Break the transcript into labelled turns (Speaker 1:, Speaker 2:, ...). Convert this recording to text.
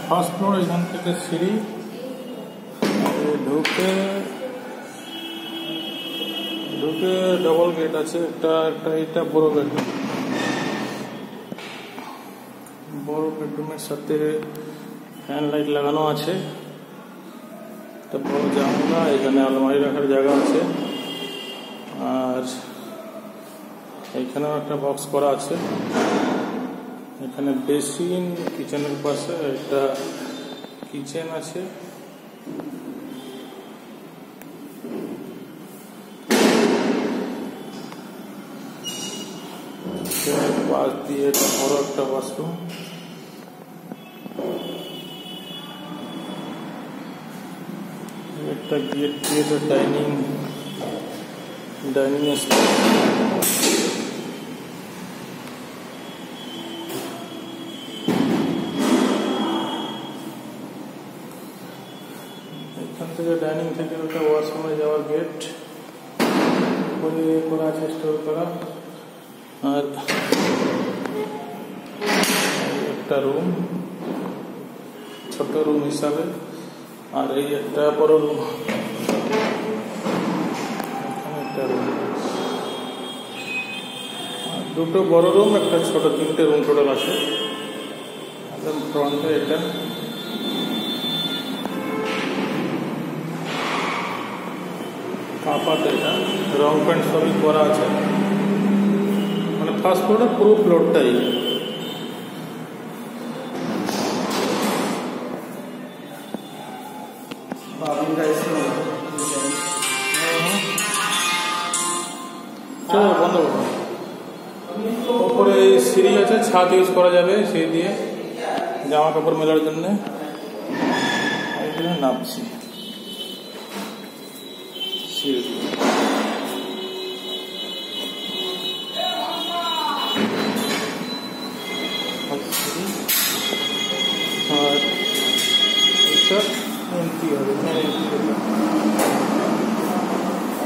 Speaker 1: First floor, এখান থেকে সিঁড়ি ঢুকে ডবল গেট আছে, একটা এটা বড় বেডরুম। বড় বেডরুমের সাথে ফ্যান লাইট লাগানো আছে, একটা বড় জানলা, এখানে আলমারি রাখার জায়গা আছে, আর এখানেও একটা বক্স করা আছে। এখানে বেসিন, কিচেনের পাশে একটা কিচেন আছে। পাশ দিয়ে বড় একটা বাথরুম, একটা গেট দিয়ে ডাইনিং স্পেস। এখান থেকে ডাইনিং থেকে ওটা ওয়াশরুমে যাওয়ার গেট করা আছে, স্টোর করা। আর একটা রুম, ছোট রুম হিসাবে, আর এই একটা বড় রুম, এখানে একটা রুম, দুটো বড় রুম, একটা ছোট, তিনটে রুম টোটাল আছে। একদম ফ্রন্টে এটা কাপাত, এটা রং প্যান্ট সবই করা আছে। মানে ফার্স্ট ফ্লোরের পুরো ফ্লোরটাই। বন্ধ ওপরে সিঁড়ি আছে, ছাদ ইউজ করা যাবে, সেই দিয়ে জামা কাপড় মেলার জন্য। এখানে নামছি সিঁড়ি। আর এটা এন্ট্রি হবে।